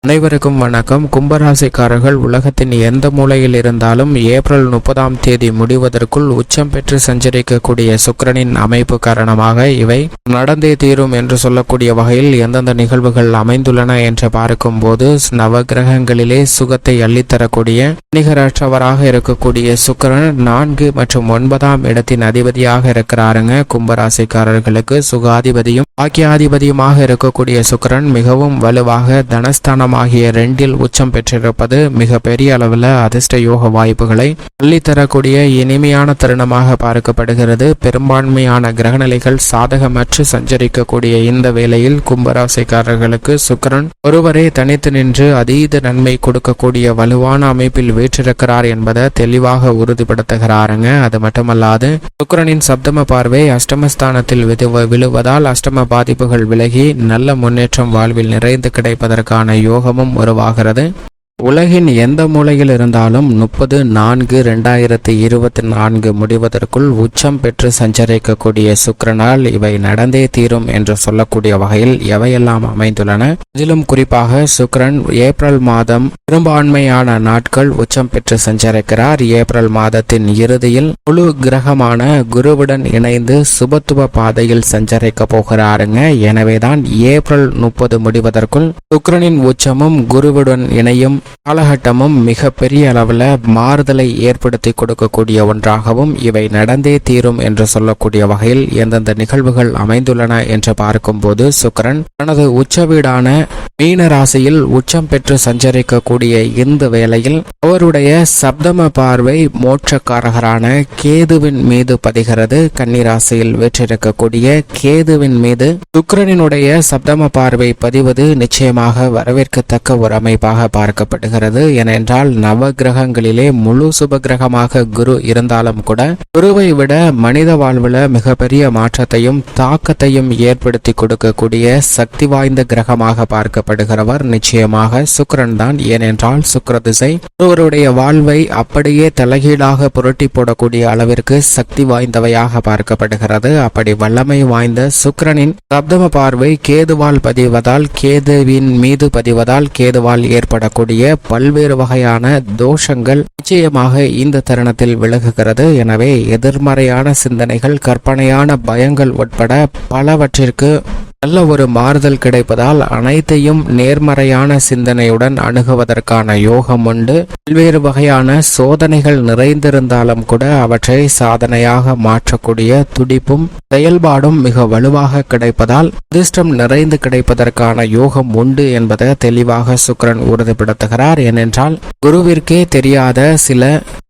அனைவருக்கும் வணக்கம். கும்பராசிக்காரர்கள் உலகத்தின் எந்த மூலையில் இருந்தாலும் ஏப்ரல் 30ஆம் தேதி முடிவதற்குள் உச்சம் பெற்று சஞ்சரிக்கக்கூடிய சுக்கிரனின் அமைப்பு காரணமாக இவை நடந்தே தீரும் என்று சொல்லக்கூடிய வகையில் எந்தெந்த நிகழ்வுகள் அமைந்துள்ளன என்று பார்க்கும் போது நவகிரகங்களிலே சுகத்தை அள்ளித்தரக்கூடிய நிகரற்றவராக இருக்கக்கூடிய சுக்கிரன் 4 மற்றும் 9ஆம் இடத்தின் அதிபதியாக இருக்கிறாருங்க. கும்பராசிக்காரர்களுக்கு சுகாதிபதியும் பாக்கியாதிபதியுமாக இருக்கக்கூடிய சுக்கிரன் மிகவும் வலுவாக தனஸ்தானம் ஆகிய 2இல் உச்சம் பெற்றிருப்பது மிக பெரிய அளவில் அதிர்ஷ்ட யோக வாய்ப்புகளை அள்ளித்தரக்கூடிய இனிமையான தருணமாக பார்க்கப்படுகிறது. பெரும்பான்மையான கிரகநிலைகள் சாதகமற்று சஞ்சரிக்கக்கூடிய இந்த வேளையில் கும்பராசிக்காரர்களுக்கு சுக்கிரன் ஒருவரே தனித்து நின்று அதீத நன்மை கொடுக்கக்கூடிய வலுவான அமைப்பில் வீற்றிருக்கிறார் என்பதை தெளிவாக உறுதிப்படுத்துகிறாருங்க. அது மட்டுமல்லாது சுக்கிரனின் சப்தம பார்வை அஷ்டமஸ்தானத்தில் விழுவதால் அஷ்டம பாதிப்புகள் விலகி நல்ல முன்னேற்றம் வாழ்வில் நிறைந்து கிடைப்பதற்கான யோகமும் உருவாகிறது. உலகின் எந்த மூலையில் இருந்தாலும் 30/4/2024 முடிவதற்குள் உச்சம் பெற்று சஞ்சரிக்கக்கூடிய சுக்கிரனால் இவை நடந்தே தீரும் என்று சொல்லக்கூடிய வகையில் எவையெல்லாம் அமைந்துள்ளன. இதிலும் குறிப்பாக சுக்கிரன் ஏப்ரல் மாதம் பெரும்பான்மையான நாட்கள் உச்சம் பெற்று சஞ்சரிக்கிறார். ஏப்ரல் மாதத்தின் இறுதியில் முழு கிரகமான குருவுடன் இணைந்து சுபத்துவ பாதையில் சஞ்சரிக்க போகிறாருங்க. எனவேதான் ஏப்ரல் 30 முடிவதற்குள் சுக்கிரனின் உச்சமும் குருவுடன் இணையும் காலகட்டமும் மிக பெரிய அளவில் மாறுதலை ஏற்படுத்தி கொடுக்கக்கூடிய ஒன்றாகவும் இவை நடந்தே தீரும் என்று சொல்லக்கூடிய வகையில் எந்தெந்த நிகழ்வுகள் அமைந்துள்ளன என்று பார்க்கும்போது சுக்கிரன் தனது உச்ச வீடான மீன ராசியில் உச்சம் பெற்று சஞ்சரிக்கக்கூடிய இந்த வேளையில் அவருடைய சப்தம பார்வை மோட்சக்காரகரான கேதுவின் மீது பதிகிறது. கன்னிராசியில் வெற்றிருக்கக்கூடிய கேதுவின் மீது சுக்கிரனினுடைய சப்தம பார்வை பதிவது நிச்சயமாக வரவேற்கத்தக்க ஒரு அமைப்பாக பார்க்கப்படுகிறது. ஏனென்றால் நவகிரகங்களிலே முழு சுபகிரகமாக குரு இருந்தாலும் கூட குருவை விட மனித வாழ்வில் மிகப்பெரிய மாற்றத்தையும் தாக்கத்தையும் ஏற்படுத்தி கொடுக்கக்கூடிய சக்தி வாய்ந்த கிரகமாக பார்க்கப்படுகிறவர் நிச்சயமாக சுக்கிரன் தான். ஏனென்றால் சுக்கிர திசை ஒருவருடைய வாழ்வை அப்படியே தலைகீழாக புரட்டி போடக்கூடிய அளவிற்கு சக்தி வாய்ந்தவையாக பார்க்கப்படுகிறது. அப்படி வல்லமை வாய்ந்த சுக்கிரனின் சப்தம பார்வை கேதுவால் பதிவதால் கேதுவின் மீது பதிவதால் கேதுவால் ஏற்படக்கூடிய பல்வேறு வகையான தோஷங்கள் நிச்சயமாக இந்த தருணத்தில் விலகுகிறது. எனவே எதிர்மறையான சிந்தனைகள், கற்பனையான பயங்கள் உட்பட பலவற்றிற்கு நல்ல ஒரு மாறுதல் கிடைப்பதால் அனைத்தையும் நேர்மறையான சிந்தனையுடன் அணுகுவதற்கான யோகம் உண்டு. பல்வேறு வகையான சோதனைகள் நிறைந்திருந்தாலும் கூட அவற்றை சாதனையாக மாற்றக்கூடிய துடிப்பும் செயல்பாடும் மிக வலுவாக கிடைப்பதால் அதிர்ஷ்டம் நிறைந்து கிடைப்பதற்கான யோகம் உண்டு என்பதை தெளிவாக சுக்கிரன் உறுதிப்படுத்துகிறார். ஏனென்றால் குருவிற்கே தெரியாத சில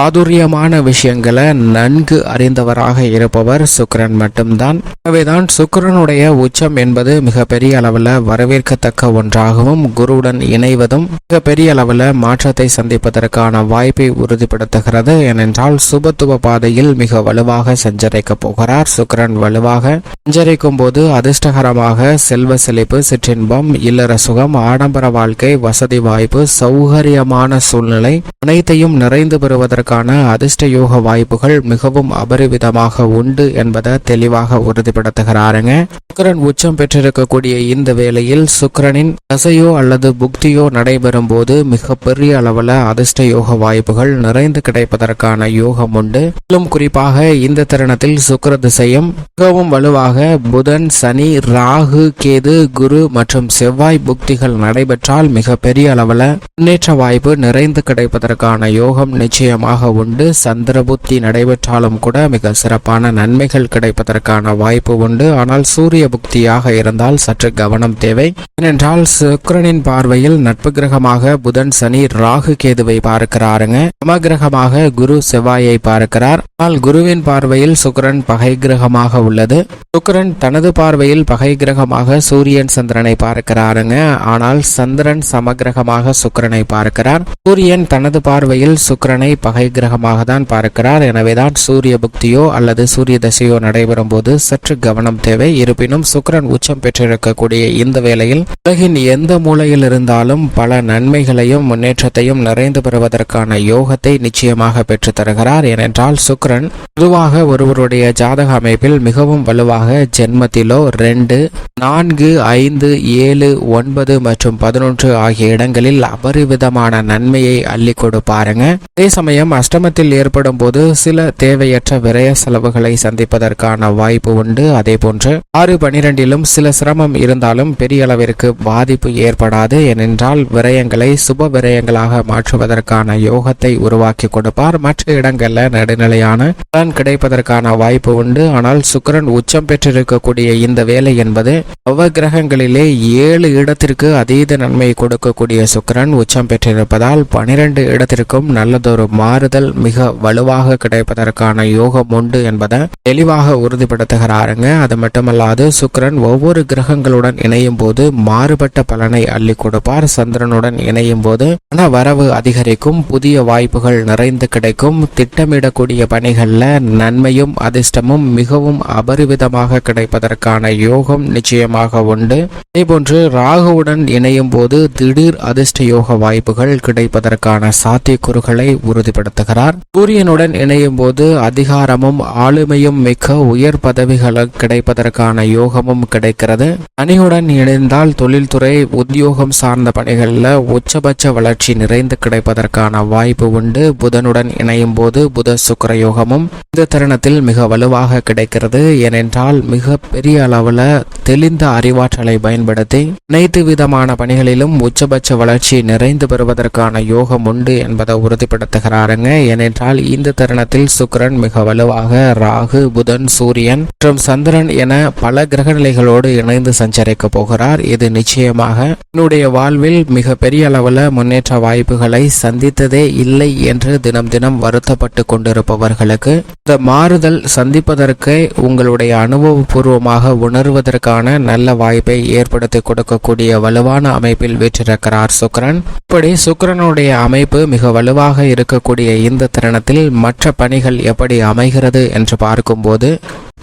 ஆதுரியமான விஷயங்களை நன்கு அறிந்தவராக இருப்பவர் சுக்கிரன் மட்டும்தான். எனவேதான் சுக்கிரனுடைய உச்சம் என்பது மிக பெரிய அளவில் வரவேற்கத்தக்க ஒன்றாகவும் குருவுடன் இணைவதும் மிக பெரிய அளவில் மாற்றத்தை சந்திப்பதற்கான வாய்ப்பை உறுதிப்படுத்துகிறது. ஏனென்றால் சுபத்துவ பாதையில் மிக வலுவாக சஞ்சரிக்க போகிறார். சுக்கிரன் வலுவாக சஞ்சரிக்கும் போது அதிர்ஷ்டகரமாக செல்வ செழிப்பு, சிற்றின்பம், இல்லற சுகம், ஆடம்பர வாழ்க்கை, வசதி வாய்ப்பு, சௌகரியமான சூழ்நிலை அனைத்தையும் நிறைந்து பெறுவதற்கான அதிர்ஷ்ட யோக வாய்ப்புகள் மிகவும் அபரிவிதமாக உண்டு என்பதை தெளிவாக உறுதிப்படுத்துகிறாருங்க. சுக்கிரன் உச்சம் பெற்றிருக்கக்கூடிய இந்த வேளையில் சுக்கிரனின் தசையோ அல்லது புக்தியோ நடைபெறும் போது மிக பெரிய அளவில் அதிர்ஷ்ட யோக வாய்ப்புகள் நிறைந்து கிடைப்பதற்கான யோகம் உண்டு. மேலும் குறிப்பாக இந்த தருணத்தில் சுக்கிர திசையும் மிகவும் வலுவாக புதன், சனி, ராகு, கேது, குரு மற்றும் செவ்வாய் புக்திகள் நடைபெற்றால் மிக பெரிய அளவில் முன்னேற்ற வாய்ப்பு நிறைந்து கிடைப்பதற்கான யோகம் நிச்சயமாக உண்டு. சந்திர புத்தி நடைபெற்றாலும் கூட மிக சிறப்பான நன்மைகள் கிடைப்பதற்கான வாய்ப்பு உண்டு. ஆனால் சூரிய புக்தியாக இருந்தால் சற்று கவனம் தேவை. ஏனென்றால் சுக்கிரனின் பார்வையில் நட்பு கிரகமாக புதன், சனி, ராகு, கேதுவை பார்க்கிறாருங்க. சமகிரகமாக குரு செவ்வாயை பார்க்கிறார். ஆனால் குருவின் பார்வையில் சுக்கிரன் பகை கிரகமாக உள்ளது. சுக்கிரன் தனது பார்வையில் பகை கிரகமாக சூரியன், சந்திரனை பார்க்கிறாருங்க. ஆனால் சந்திரன் சமகிரகமாக சுக்கிரனை பார்க்கிறார். சூரியன் தனது பார்வையில் சுக்கிரனை பகை கிரகமாக தான் பார்க்கிறார். எனவேதான் சூரிய புக்தியோ அல்லது சூரிய தசையோ நடைபெறும் போது சற்று கவனம் தேவை. இருப்பினும் சுக்கிரன் உச்சம் பெற்றிருக்கக்கூடிய இந்த வேளையில் உலகின் எந்த மூலையில் இருந்தாலும் பல நன்மைகளையும் முன்னேற்றத்தையும் நிறைந்து பெறுவதற்கான யோகத்தை நிச்சயமாக பெற்று தருகிறார். ஏனென்றால் சுக்கிரன் பொதுவாக ஒருவருடைய ஜாதக அமைப்பில் மிகவும் வலுவாக ஜென்மத்திலோ 2, 4, 5, 7, 9 மற்றும் 11 ஆகிய இடங்களில் அபரிவிதமான நன்மையை அள்ளி கொடுப்பாருங்க. அதே சமயம் அஷ்டமத்தில் ஏற்படும் போது சில தேவையற்ற விரய செலவுகளை சந்திப்பதற்கான வாய்ப்பு உண்டு. அதே போன்று 6, 12லும் சில சிரமம் இருந்தாலும் பெரிய அளவிற்கு பாதிப்பு ஏற்படாது. ஏனென்றால் விரயங்களை சுப விரயங்களாக மாற்றுவதற்கான யோகத்தை உருவாக்கி கொடுப்பார். மற்ற இடங்கள்ல நடுநிலையான பலன் கிடைப்பதற்கான வாய்ப்பு உண்டு. ஆனால் சுக்கிரன் உச்சம் பெற்றிருக்கக்கூடிய இந்த வேலை என்பது நவகிரகங்களிலே 7 இடத்திற்கு அதீத நன்மை கொடுக்கக்கூடிய சுக்கிரன் உச்சம் பெற்றிருப்பதால் 12 இடத்திற்கும் நல்லதொரு மாறுதல் மிக வலுவாக கிடைப்பதற்கான யோகம் உண்டு என்பதை தெளிவாக உறுதிப்படுத்துகிறாருங்க. அது மட்டுமல்லாது சுக்கிரன் ஒவ்வொரு கிரகங்களுடன் இணையும் போது மாறுபட்ட பலனை அள்ளி கொடுப்பார். சந்திரனுடன் இணையும் போது பண வரவு அதிகரிக்கும், புதிய வாய்ப்புகள் நிறைந்து கிடைக்கும், திட்டமிடக்கூடிய பணிகள்ல நன்மையும் அதிர்ஷ்டமும் மிகவும் அபரிவிதமாக கிடைப்பதற்கான யோகம் நிச்சயமாக உண்டு. அதேபோன்று ராகுவுடன் இணையும் போது திடீர் அதிர்ஷ்ட யோக வாய்ப்புகள் கிடைப்பதற்கான சாத்தியக்கூறுகளை உறுதிப்படுத்துகிறார். சூரியனுடன் இணையும் போது அதிகாரமும் ஆளுமையும் மிக்க உயர் பதவிகள் கிடைப்பதற்கான யோகமும் கிடைக்கிறது. சனியுடன் இணைந்தால் தொழில்துறை உத்தியோகம் சார்ந்த பணிகளில் உச்சபட்ச வளர்ச்சி நிறைந்து கிடைப்பதற்கான வாய்ப்பு உண்டு. புதனுடன் இணையும் போது புத சுக்கிர யோகமும் இந்த தருணத்தில் மிக வலுவாக கிடைக்கிறது. ஏனென்றால் மிக பெரிய அளவில் தெளிந்த அறிவாற்றலை பயன்படுத்தி அனைத்து விதமான பணிகளிலும் உச்சபட்ச வளர்ச்சி நிறைந்து பெறுவதற்கான யோகம் உண்டு என்பதை உறுதிப்படுத்துகிறாருங்க. ஏனென்றால் இந்த தருணத்தில் சுக்கிரன் மிக வலுவாக ராகு, புதன், சூரியன் மற்றும் சந்திரன் என பல கிரகநிலைகளோடு இணைந்து சஞ்சரிக்க போகிறார். இது நிச்சயமாக என்னுடைய வாழ்வில் மிக பெரிய அளவில் முன்னேற்ற வாய்ப்புகளை சந்தித்ததே இல்லை என்று தினம் தினம் வருத்தப்பட்டு கொண்டிருப்பவர்களுக்கு இந்த மாறுதல் சந்திப்பதற்கு உங்களுடைய அனுபவபூர்வமாக உணர்வதற்கான நல்ல வாய்ப்பை ஏற்படுத்தி கொடுக்கக்கூடிய வலுவான அமைப்பில் வீற்றிருக்கிறார் சுக்கிரன். இப்படி சுக்கிரனுடைய அமைப்பு மிக வலுவாக இருக்கக்கூடிய இந்த தருணத்தில் மற்ற பணிகள் எப்படி அமைகிறது என்று பார்க்கும்போது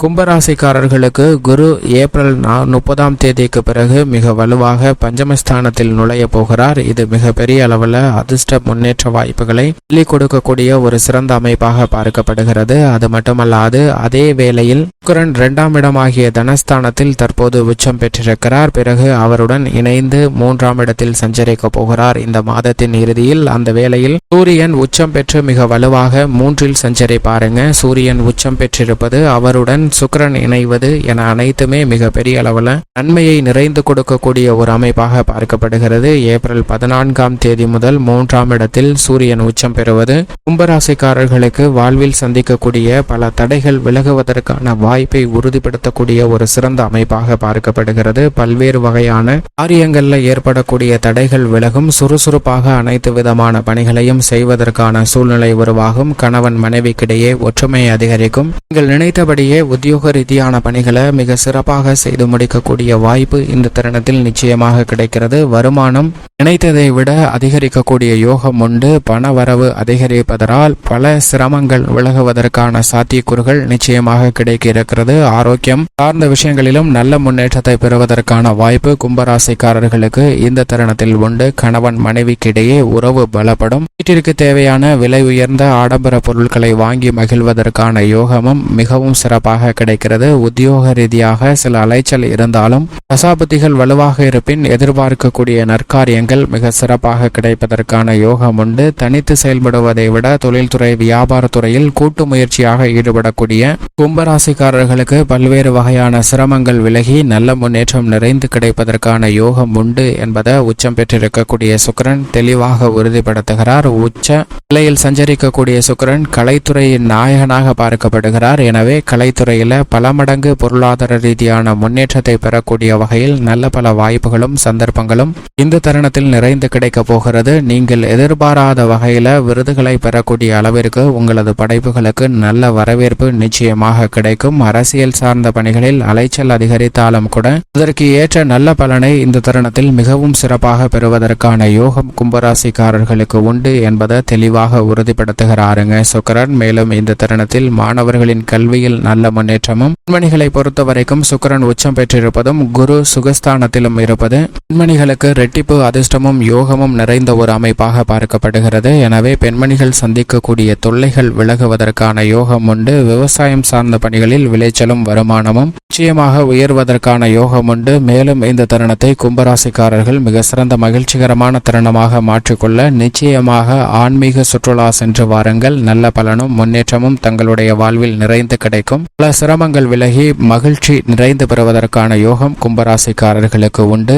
கும்பராசிக்காரர்களுக்கு குரு ஏப்ரல் 30ஆம் தேதிக்கு பிறகு மிக வலுவாக பஞ்சமஸ்தானத்தில் நுழைய போகிறார். இது மிக பெரிய அளவில் அதிர்ஷ்ட முன்னேற்ற வாய்ப்புகளை அள்ளி கொடுக்கக்கூடிய ஒரு சிறந்த அமைப்பாக பார்க்கப்படுகிறது. அது மட்டுமல்லாது அதே வேளையில் சுக்கிரன் 2ஆம் இடமாகிய தனஸ்தானத்தில் தற்போது உச்சம் பெற்றிருக்கிறார். பிறகு அவருடன் இணைந்து 3ஆம் இடத்தில் சஞ்சரிக்க போகிறார் இந்த மாதத்தின் இறுதியில். அந்த வேளையில் சூரியன் உச்சம் பெற்று மிக வலுவாக 3இல் சஞ்சரிப்பாருங்க. சூரியன் உச்சம் பெற்றிருப்பது, அவருடன் சுக்கிரன் இணைவது என அனைத்துமே மிக பெரிய அளவில் நன்மையை நிறைந்து கொடுக்கக்கூடிய ஒரு அமைப்பாக பார்க்கப்படுகிறது. ஏப்ரல் 14ஆம் தேதி முதல் 3ஆம் இடத்தில் சூரியன் உச்சம் பெறுவது கும்பராசிக்காரர்களுக்கு வாழ்வில் சந்திக்கக்கூடிய பல தடைகள் விலகுவதற்கான வாய்ப்பை உறுதிப்படுத்தக்கூடிய ஒரு சிறந்த அமைப்பாக பார்க்கப்படுகிறது. பல்வேறு வகையான காரியங்கள்ல ஏற்படக்கூடிய தடைகள் விலகும், சுறுசுறுப்பாக அனைத்து விதமான பணிகளையும் செய்வதற்கான சூழ்நிலை உருவாகும், கணவன் மனைவிக்கிடையே ஒற்றுமை அதிகரிக்கும், நீங்கள் நினைத்தபடியே உத்தியோக ரீதியான பணிகளை மிக சிறப்பாக செய்து முடிக்கக்கூடிய வாய்ப்பு இந்த தருணத்தில் நிச்சயமாக கிடைக்கிறது. வருமானம் நினைத்ததை விட அதிகரிக்கக்கூடிய யோகம் உண்டு. பண வரவு அதிகரிப்பதால் பல சிரமங்கள் விலகுவதற்கான சாத்தியக்கூறுகள் நிச்சயமாக கிடைக்க இருக்கிறது. ஆரோக்கியம் சார்ந்த விஷயங்களிலும் நல்ல முன்னேற்றத்தை பெறுவதற்கான வாய்ப்பு கும்பராசிக்காரர்களுக்கு இந்த தருணத்தில் உண்டு. கணவன் மனைவிக்கிடையே உறவு பலப்படும். வீட்டிற்கு தேவையான விலை உயர்ந்த ஆடம்பர பொருட்களை வாங்கி மகிழ்வதற்கான யோகமும் மிகவும் சிறப்பாக கிடைக்கிறது. உத்தியோக ரீதியாக சில அலைச்சல் இருந்தாலும் தசாபதிகள் வலுவாக இருப்பின் எதிர்பார்க்கக்கூடிய நற்காரியங்கள் மிக சிறப்பாக கிடைப்பதற்கான யோகம் உண்டு. தனித்து செயல்படுவதை விட தொழில்துறை வியாபாரத்துறையில் கூட்டு முயற்சியாக ஈடுபடக்கூடிய கும்பராசிக்காரர்களுக்கு பல்வேறு வகையான சிரமங்கள் விலகி நல்ல முன்னேற்றம் நிறைந்து கிடைப்பதற்கான யோகம் உண்டு என்பதை உச்சம் பெற்றிருக்கக்கூடிய சுக்கிரன் தெளிவாக உறுதிப்படுத்துகிறார். உச்ச நிலையில் சஞ்சரிக்கக்கூடிய சுக்கிரன் கலைத்துறையின் நாயகனாக பார்க்கப்படுகிறார். எனவே கலைத்துறையில பல மடங்கு பொருளாதார ரீதியான முன்னேற்றத்தை பெறக்கூடிய வகையில் நல்ல பல வாய்ப்புகளும் சந்தர்ப்பங்களும் இந்த தருணத்தில் நிறைந்து கிடைக்க போகிறது. நீங்கள் எதிர்பாராத வகையில விருதுகளை பெறக்கூடிய அளவிற்கு உங்களது படைப்புகளுக்கு நல்ல வரவேற்பு நிச்சயமாக கிடைக்கும். அரசியல் சார்ந்த பணிகளில் அலைச்சல் அதிகரித்தாலும் கூட அதற்கு ஏற்ற நல்ல பலனை இந்த தருணத்தில் மிகவும் சிறப்பாக பெறுவதற்கான யோகம் கும்பராசிக்காரர்களுக்கு உண்டு என்பதை தெளிவாக உறுதிப்படுத்துகிறாருங்க சுக்கிரன். மேலும் இந்த தருணத்தில் மாணவர்களின் கல்வியில் நல்ல முன்னேற்றமும், பெண்மணிகளை பொறுத்த வரைக்கும் சுக்கிரன் உச்சம் பெற்றிருப்பதும் குரு சுகஸ்தானத்திலும் இருப்பது பெண்மணிகளுக்கு ரெட்டிப்பு அதிர்ஷ்டமும் யோகமும் நிறைந்த ஒரு அமைப்பாக பார்க்கப்படுகிறது. எனவே பெண்மணிகள் சந்திக்கக்கூடிய தொல்லைகள் விலகுவதற்கான யோகம் உண்டு. விவசாயம் சார்ந்த பணிகளில் விளைச்சலும் வருமானமும் நிச்சயமாக உயர்வதற்கான யோகம் உண்டு. மேலும் இந்த தருணத்தை கும்பராசிக்காரர்கள் மிக சிறந்த மகிழ்ச்சிகரமான தருணமாக மாற்றிக்கொள்ள நிச்சயமாக ஆன்மீக சுற்றுலா சென்று வாருங்கள். நல்ல பலனும் முன்னேற்றமும் தங்களுடைய வாழ்வில் நிறைந்து கிடைக்கும். பல சிரமங்கள் விலகி மகிழ்ச்சி நிறைந்து பெறுவதற்கான யோகம் கும்பராசிக்காரர்களுக்கு உண்டு.